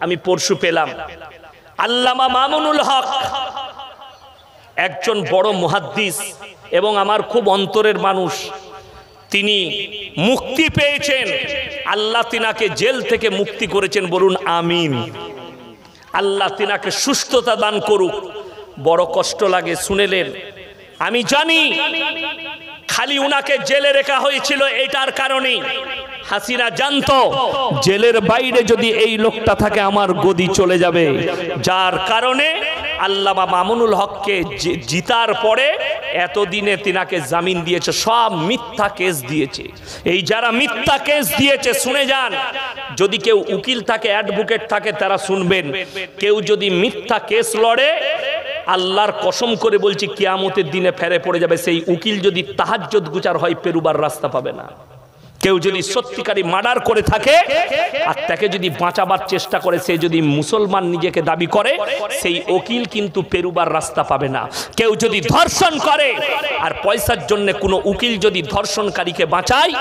আমি পরশু পেলাম আল্লামা মামুনুল হক একজন বড় মুহাদ্দিস এবং আমার খুব অন্তরের মানুষ। তিনি মুক্তি পেয়েছেন, আল্লাহ তিনাকে জেল থেকে মুক্তি করেছেন, বলুন আমিন। আল্লাহ তিনাকে সুস্থতা দান করুক। বড় কষ্ট লাগে শুনেলেন। আমি জানি খালি উনাকে জেলে রাখা হয়েছিল এটার কারণে। হাসিনা জানতো জেলের বাইরে যদি এই লোকটা থাকে আমার গদি চলে যাবে, যার কারণে আল্লামা মামুনুল হককে জিতার পরে এতদিনে তিনাকে জামিন দিয়েছে। সব মিথ্যা কেস দিয়েছে। এই যারা মিথ্যা কেস দিয়েছে শুনে যান, যদি কেউ উকিল থাকে অ্যাডভোকেট থাকে তারা শুনবেন, কেউ যদি মিথ্যা কেস লড়ে আল্লাহর কসম করে বলছি কিয়ামতের দিনে ফেরে পড়ে যাবে। সেই উকিল যদি তাহাজ্জুদ গুজার হয় পেরুবার রাস্তা পাবে না। কেউ যদি সত্যিকারী মার্ডার করে থাকে আর তাকে যদি বাঁচাবার চেষ্টা করে, সে যদি মুসলমান নিজেকে দাবি করে, সেই উকিল কিন্তু পেরুবার রাস্তা পাবে না। কেউ যদি ধর্ষণ করে আর পয়সার জন্য কোনো উকিল যদি ধর্ষণকারীকে বাঁচায়,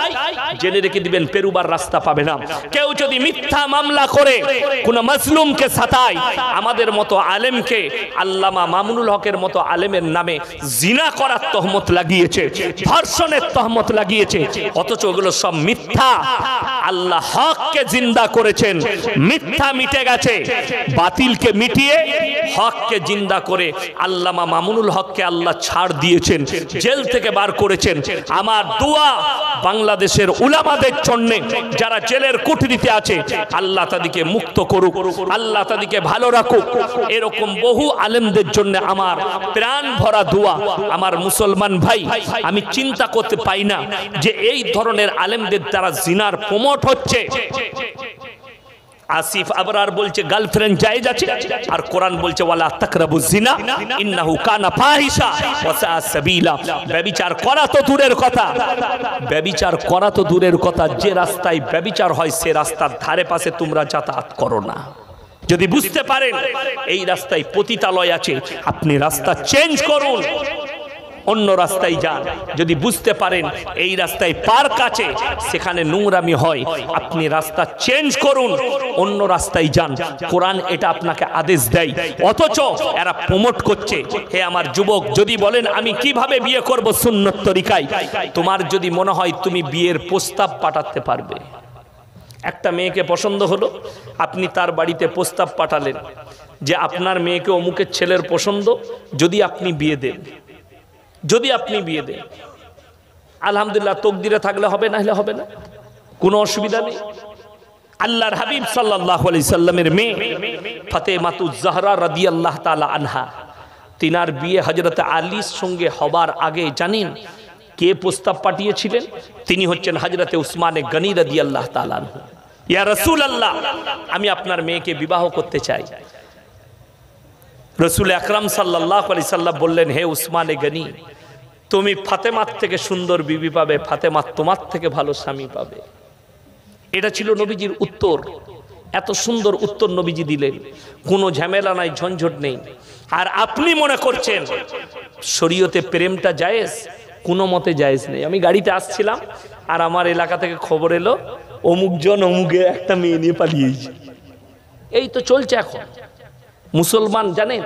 জেনে রেখে দিবেন পেরুবার রাস্তা পাবে না। কেউ যদি মিথ্যা মামলা করে কোনো মাজলুমকে সাতায়, আমাদের মতো আলেমকে আল্লামা মামুনুল হকের মতো আলেমের নামে জিনা করার তহমত লাগিয়েছে, ধর্ষণের তহমত লাগিয়েছে, অথচ ওগুলো সব মিথ্যা। আল্লাহ হককে জিন্দা করেছেন, মিথ্যা মিটে গেছে, বাতিলকে মিটিয়ে হককে জিন্দা করে আল্লামা মামুনুল হককে আল্লাহ ছাড় দিয়েছেন, জেল থেকে বার করেছেন। আমার দোয়া বাংলাদেশের উলামাদের জন্য যারা জেলের কুঠরিতে আছে, আল্লাহ তাদেরকে মুক্ত করুক, আল্লাহ তাদেরকে ভালো রাখুক। এরকম বহু আলেমদের জন্য আমার প্রাণ ভরা দোয়া। আমার মুসলমান ভাই, আমি চিন্তা করতে পাই না যে এই ধরনের আলেমদের দ্বারা জিনার প্রমোট হচ্ছে। আসিফ আবরার বলছে গার্লফ্রেন্ড জায়েজ আছে, আর কোরআন বলছে ওয়ালা তাকরাবুজ জিনা ইন্নাহু কানা ফাহিশা ওয়া সা সাবিলা। ব্যভিচার করা তো দূরের কথা, ব্যভিচার করা তো দূরের কথা, যে রাস্তায় ব্যভিচার হয় সে রাস্তার ধারে পাশে তোমরা যাতায়াত করো না। যদি বুঝতে পারেন এই রাস্তায় পতিতালয় আছে, আপনি রাস্তা চেঞ্জ করুন, অন্য রাস্তায় যান। যদি বুঝতে পারেন এই রাস্তায় পার্ক আছে, সেখানে নোংরামি হয়, আপনি রাস্তা চেঞ্জ করুন, অন্য রাস্তায় যান। কোরআন এটা আপনাকে আদেশ দেয়, অথচ এরা প্রমোট করছে। হে আমার যুবক, যদি বলেন আমি কিভাবে বিয়ে করব সুন্নত তরিকায়, তোমার যদি মনে হয় তুমি বিয়ের প্রস্তাব পাঠাতে পারবে, একটা মেয়েকে পছন্দ হলো, আপনি তার বাড়িতে প্রস্তাব পাঠালেন যে আপনার মেয়েকে অমুকের ছেলের পছন্দ, যদি আপনি বিয়ে দেন, যদি আপনি বিয়ে দেন, আলহামদুলিল্লাহ, তকদিরে থাকলে হবে, না হলে হবে না, কোনো অসুবিধা নেই। আল্লাহর হাবিব সাল্লাল্লাহু আলাইহি সাল্লামের মেয়ে ফাতেমাতুজ জাহরা রাদিয়াল্লাহু তাআলা আনহা, তিনার বিয়ে হযরত আলীর সঙ্গে হবার আগে জানেন কে প্রস্তাব পাঠিয়েছিলেন? তিনি হচ্ছেন হযরত উসমানে গনি রাদিয়াল্লাহু তাআলা আনহু। ইয়া রাসূলুল্লাহ, আমি আপনার মেয়েকে বিবাহ করতে চাই। রসুল আকরাম সাল্লাল্লাহু আলাইহি সাল্লাম বললেন, হে উসমানে গনি, তুমি ফাতেমার থেকে সুন্দর বিবি পাবে, ফাতেমা তোমার থেকে ভালো স্বামী পাবে। এটা ছিল নবীজির উত্তর। এত সুন্দর উত্তর নবীজি দিলেন, কোনো ঝামেলা নাই, ঝঞ্ঝট নেই। আর আপনি মনে করছেন শরীয়তে প্রেমটা জায়েজ? কোনো মতে জায়েজ নেই। আমি গাড়িতে আসছিলাম আর আমার এলাকা থেকে খবর এলো অমুকজন অমুকে একটা মেয়ে নিয়ে পালিয়েছে। এই তো চলছে এখন। মুসলমান জানেন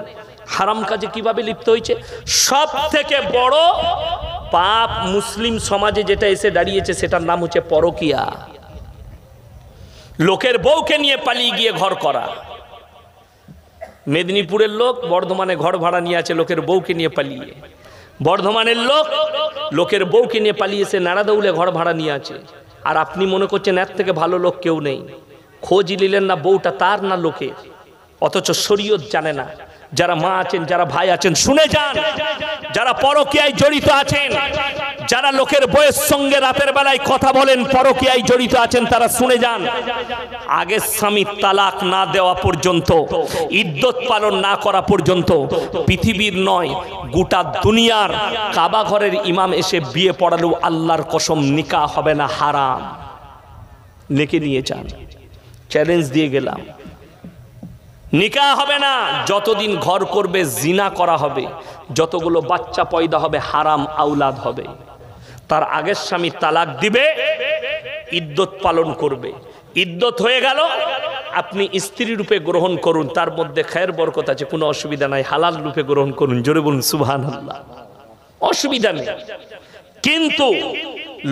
হারাম কাজে কিভাবে লিপ্ত হয়েছে? সব থেকে বড় পাপ মুসলিম সমাজে যেটা এসে দাঁড়িয়েছে সেটার নাম হচ্ছে পরকিয়া। লোকের বউকে নিয়ে পালিয়ে গিয়ে ঘর করা। মেদিনীপুরের লোক বর্ধমানে ঘর ভাড়া নিয়ে আছে লোকের বউকে নিয়ে পালিয়ে। বর্ধমানের লোক লোকের বউকে নিয়ে পালিয়েছে, নাড়াদৌলে ঘর ভাড়া নিয়ে আছে। আর আপনি মনে করছেন এর থেকে ভালো লোক কেউ নেই। খোঁজ নিলেন না বউটা তার না লোকের, অথচ শরীয়ত জানে না। যারা মা আছেন, যারা ভাই আছেন, শুনে যান। যারা পরকীয়ায় জড়িত আছেন, যারা লোকের বউয়ের সঙ্গে রাতের বেলায় কথা বলেন, পরকীয়ায় জড়িত আছেন, তারা শুনে যান। আগে স্বামী তালাক না দেওয়া পর্যন্ত, ইদ্যত পালন না করা পর্যন্ত, পৃথিবীর নয় গোটা দুনিয়ার কাবা ঘরের ইমাম এসে বিয়ে পড়ালেও আল্লাহর কসম নিকাহ হবে না, হারাম। লিখে নিয়ে যান, চ্যালেঞ্জ দিয়ে গেলাম। নিকাহ হবে না যতদিন ঘর করবে, জিনা করা হবে, যতগুলো বাচ্চা পয়দা হবে হারাম আওলাদ হবে। তার আগের স্বামী তালাক দিবে, ইদ্যত পালন করবে, ইদ্যত হয়ে গেল, আপনি স্ত্রী রূপে গ্রহণ করুন, তার মধ্যে খায়ের বরকত আছে, কোনো অসুবিধা নাই। হালাল রূপে গ্রহণ করুন, জোরে বলুন সুবহানাল্লাহ, অসুবিধা নেই। কিন্তু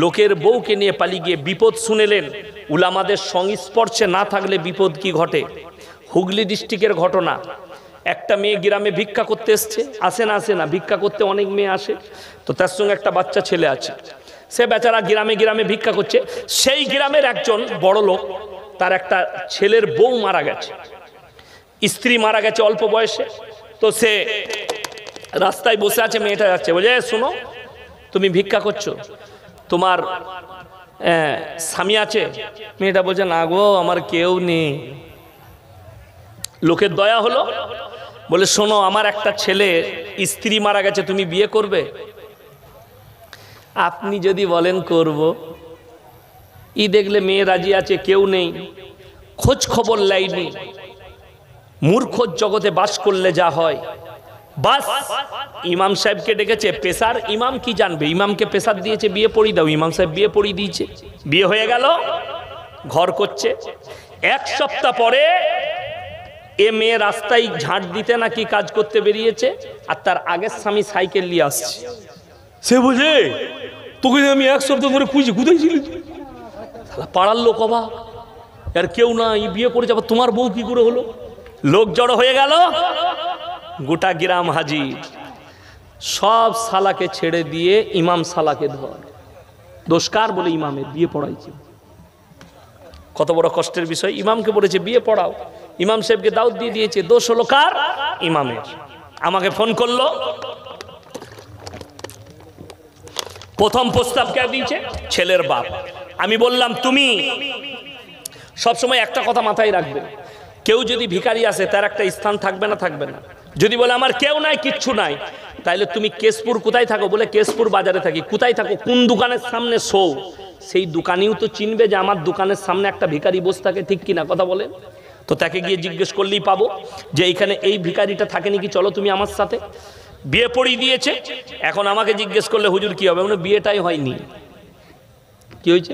লোকের বউকে নিয়ে পালিয়ে গিয়ে বিপদ শুনেলেন। উলামাদের সংস্পর্শে না থাকলে বিপদ কি ঘটে। হুগলি ডিস্ট্রিক্টের ঘটনা, একটা মেয়ে গ্রামে ভিক্ষা করতে এসছে, আসে না ভিক্ষা করতে অনেক মেয়ে আসে, তো তার সঙ্গে একটা বাচ্চা ছেলে আছে। সে বেচারা গ্রামে গ্রামে ভিক্ষা করছে। সেই গ্রামের একজন বড় লোক, তার একটা ছেলের বউ মারা গেছে, স্ত্রী মারা গেছে অল্প বয়সে। তো সে রাস্তায় বসে আছে, মেয়েটা যাচ্ছে, বলে শোনো তুমি ভিক্ষা করছো, তোমার স্বামী আছে? মেয়েটা বলছে না গো, আমার কেউ নেই। লোকের দয়া হলো, বলে শোনো আমার একটা ছেলে স্ত্রী মারা গেছে, তুমি বিয়ে করবে? আপনি যদি বলেন করব, দেখলে মেয়ে রাজি আছে, কেউ নেই, খোঁজ খবর লাইনি। মূর্খ জগতে বাস করলে যা হয়, বাস ইমাম সাহেবকে ডেকেছে, পেশার ইমাম কি জানবে, ইমামকে পেশার দিয়েছে বিয়ে পড়িয়ে দাও, ইমাম সাহেব বিয়ে পড়িয়ে দিয়েছে, বিয়ে হয়ে গেল, ঘর করছে। এক সপ্তাহ পরে এ মেয়ে রাস্তায় ঝাঁট দিতে নাকি কাজ করতে বেরিয়েছে, আর তার আগের স্বামী সাইকেল নিয়ে আসছে। সে বুঝে তোকে আমি এক সপ্তাহ ধরে খুঁজি, কোথায় ছিলি? পাড়ার লোক অবাক, আর কেউ না, বিয়ে করে যাবো, তোমার বউ কি করে হলো? লোক জড়ো হয়ে গেল, গোটা গ্রাম হাজির। সব শালাকে ছেড়ে দিয়ে ইমাম শালাকে ধর, দোষকার বলে ইমামের বিয়ে পড়াইছে। কত বড় কষ্টের বিষয়, ইমামকে বলেছে বিয়ে পড়াও, ইমাম সাহেবকে দাওয়াত দিয়ে দিয়েছে, দোষ হলো কার? ইমামের। আমাকে ফোন করলো, প্রথম প্রস্তাব কে দিয়েছে? ছেলের বাপ। আমি বললাম তুমি সবসময় একটা কথা মাথায় রাখবে, কেউ যদি ভিখারি আসে তার একটা স্থান থাকবে না? থাকবে না। যদি বলে আমার কেউ নাই, কিচ্ছু নাই, তাইলে তুমি কেশপুর কোথায় থাকো? বলে কেশপুর বাজারে থাকি। কোথায় থাকো? কোন দোকানের সামনে শো? সেই দোকানেও তো চিনবে যে আমার দোকানের সামনে একটা ভিখারি বসে থাকে, ঠিক কিনা কথা বলেন? তো তাকে গিয়ে জিজ্ঞেস করলেই পাবো যে এইখানে এই ভিখারিটা থাকে নাকি, চলো তুমি আমার সাথে। বিয়ে পড়িয়ে দিয়েছে। এখন আমাকে জিজ্ঞেস করলে হুজুর কি হবে? মানে বিয়েটাই হয়নি। কি হয়েছে?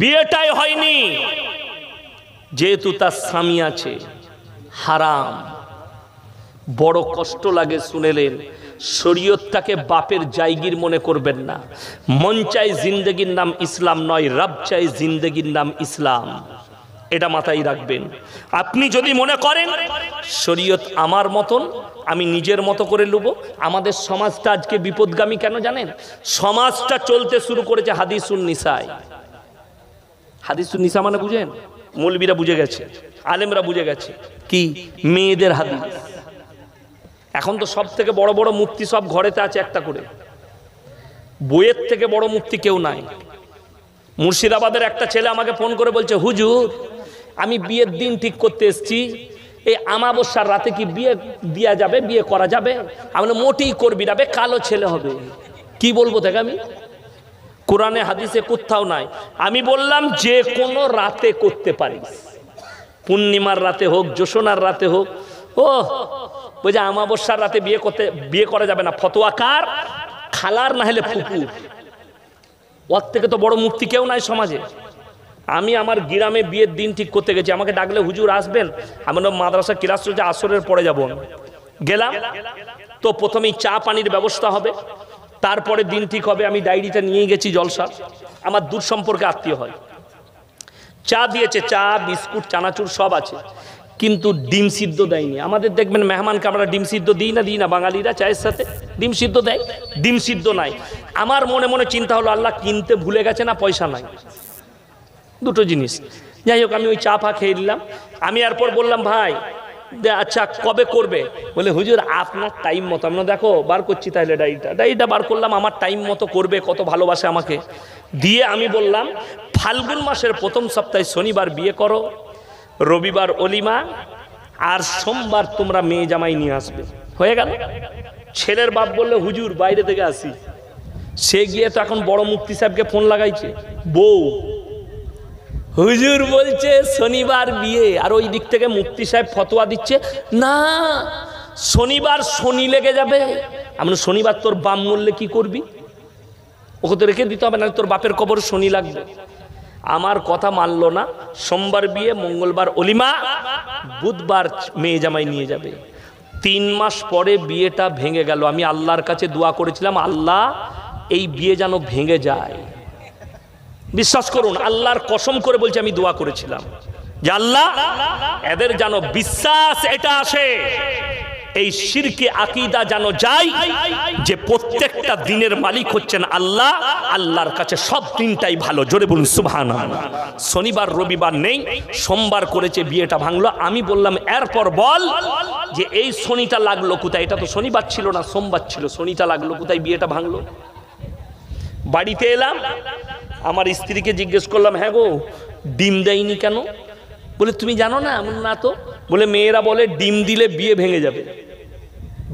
বিয়েটাই হয়নি। যেহেতু তার স্বামী আছে, হারাম। বড় কষ্ট লাগে শুনেলেন। শরীয়তটাকে বাপের জায়গির মনে করবেন না। মন চাই জিন্দগির নাম ইসলাম নয়, রব চাই জিন্দগির নাম ইসলাম, এটা মাথায় রাখবেন। আপনি যদি মনে করেন শরীয়ত আমার মতন, আমি নিজের মতো করে নেব, আমাদের সমাজটা আজকে বিপদগামী কেন জানেন? সমাজটা চলতে শুরু করেছে হাদিসুন নিসায়। হাদিসুন নিসা মানে বুঝেন? মৌলবীরা বুঝে গেছে, আলেমরা বুঝে গেছে, কি মেয়েদের হাদিস। এখন তো সব থেকে বড় বড় মুফতি সব ঘরেতে আছে একটা করে, বইয়ের থেকে বড় মুফতি কেউ নাই। মুর্শিদাবাদের একটা ছেলে আমাকে ফোন করে বলছে, হুজুর আমি বিয়ের দিন ঠিক করতে এসেছি, এই আমাবস্যার রাতে কি বিয়ে দেওয়া যাবে, বিয়ে করা যাবে? আমি মোটেই করবি না, কালো ছেলে হবে। কি বলবো দেখ, আমি কোরআনে হাদিসে কোথাও নাই। আমি বললাম যে কোনো রাতে করতে পারিস, পূর্ণিমার রাতে হোক, জোসনার রাতে হোক। ও বুঝে আমাবস্যার রাতে বিয়ে করা যাবে না, ফতোয়া কার? খালার না হলে ফুপুর। ওর থেকে তো বড় মুক্তি কেউ নাই সমাজে। আমি আমার গ্রামে বিয়ের দিন ঠিক করতে গেছি, আমাকে ডাকলে হুজুর আসবেন, আমি মাদ্রাসা ক্লাস চলছে, আসরের পরে যাব। গেলাম তো প্রথমেই চা পানির ব্যবস্থা হবে, তারপরে দিন ঠিক হবে। আমি ডায়েরিটা নিয়ে গেছি, জলসা আমার দূর সম্পর্কে আত্মীয় হয়। চা দিয়েছে, চা বিস্কুট চানাচুর সব আছে, কিন্তু ডিম সিদ্ধ দেয়নি। আমাদের দেখবেন মেহমানকে আমরা ডিম সিদ্ধ দিই না, বাঙালিরা চায়ের সাথে ডিম সিদ্ধ দেয়, ডিম সিদ্ধ নাই। আমার মনে মনে চিন্তা হলো, আল্লাহ কিনতে ভুলে গেছে না পয়সা নাই, দুটো জিনিস। যাই হোক আমি ওই চা ফা খেয়ে নিলাম। আমি এরপর বললাম, ভাই আচ্ছা কবে করবে? বলে হুজুর আপনার টাইম মতো। আমরা দেখো বার করছি, তাহলে ডায়েরিটা বার করলাম, আমার টাইম মতো করবে, কত ভালোবাসে আমাকে দিয়ে। আমি বললাম ফাল্গুন মাসের প্রথম সপ্তাহে শনিবার বিয়ে করো, রবিবার অলিমা, আর সোমবার তোমরা মেয়ে জামাই নিয়ে আসবে। হয়ে গেল। ছেলের বাপ বললে হুজুর বাইরে থেকে আসি। সে গিয়ে তো এখন বড় মুফতি সাহেবকে ফোন লাগাইছে, বউ হুজুর বলছে শনিবার বিয়ে, আর ওই দিক থেকে মুফতি সাহেব ফতোয়া দিচ্ছে না শনিবার শনি লেগে যাবে। আমি শনিবার তোর বাম মূল্যে কি করবি? ওকে তো রেখে দিতে হবে, না তোর বাপের কবর শনি লাগবে। আমার কথা মানলো না। সোমবার বিয়ে, মঙ্গলবার অলিমা, বুধবার মেয়ে জামাই নিয়ে যাবে। 3 মাস পরে বিয়েটা ভেঙে গেল। আমি আল্লাহর কাছে দোয়া করেছিলাম, আল্লাহ এই বিয়ে যেন ভেঙে যায়। বিশ্বাস করুন, আল্লাহর কসম করে বলছি, আমি দোয়া করেছিলাম যে আল্লাহ এদের যেন বিশ্বাস এটা আসে, এই শিরকে আকীদা যেন যায় যে প্রত্যেকটা দিনের মালিক হচ্ছেন আল্লাহ, আল্লাহর কাছে সব দিনটাই ভালো। জোরে বলুন সুবহানাল্লাহ। শনিবার রবিবার নেই, সোমবার করেছে, বিয়েটা ভাঙলো। আমি বললাম এরপর বল যে এই শনিটা লাগলো কোথায়? এটা তো শনিবার ছিল না, সোমবার ছিল, শনিটা লাগলো কোথায়, বিয়েটা ভাঙলো? বাড়িতে এলাম, আমার স্ত্রীকে জিজ্ঞেস করলাম, হ্যাঁ গো ডিম দেয়নি কেন? বলে তুমি জানো না? এমন না তো। বলে মেয়েরা বলে ডিম দিলে বিয়ে ভেঙে যাবে,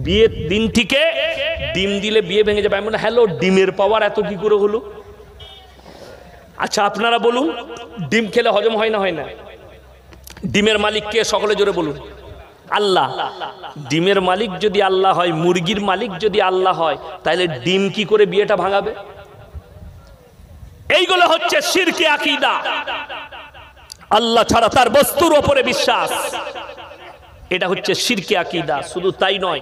বিয়ের দিন থেকে ডিম দিলে বিয়ে ভেঙে যাবে। আমি বলি হ্যালো, ডিমের পাওয়ার এত কি করে হলো? আচ্ছা আপনারা বলুন, ডিম খেলে হজম হয় না হয় না? ডিমের মালিক কে? সকলে জোরে বলুন, আল্লাহ। ডিমের মালিক যদি আল্লাহ হয়, মুরগির মালিক যদি আল্লাহ হয়, তাহলে ডিম কি করে বিয়েটা ভাঙাবে? এইগুলো হচ্ছে শিরকে আকীদা, আল্লাহ ছাড়া তার বস্তুর উপরে বিশ্বাস, এটা হচ্ছে শিরকে আকীদা। শুধু তাই নয়,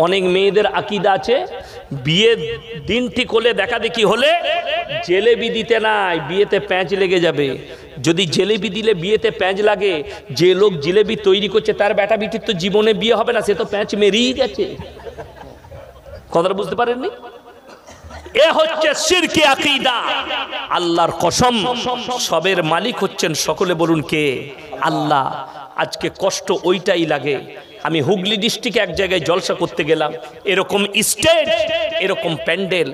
অনেক মেয়েদের আকীদা আছে, বিয়ের দিন ঠিক হলে, দেখা দেখি হলে জেলেবি দিতে নাই, বিয়েতে প্যাঁচ লেগে যাবে। যদি জেলেবি দিলে বিয়েতে প্যাঁচ লাগে, যে লোক জিলেবি তৈরি করছে তার বেটা বিটির তো জীবনে বিয়ে হবে না, সে তো প্যাঁচ মেরেই গেছে। কথাটা বুঝতে পারেননি? এ হচ্ছে শিরকে আকীদা। আল্লাহর কসম, সবের মালিক হচ্ছেন, সকলে বলুন কে? আল্লাহ। আজকে কষ্ট ওইটাই লাগে। আমি হুগলি ডিস্ট্রিক্টে এক জায়গায় জলসা করতে গেলাম, এরকম স্টেজ, এরকম প্যান্ডেল,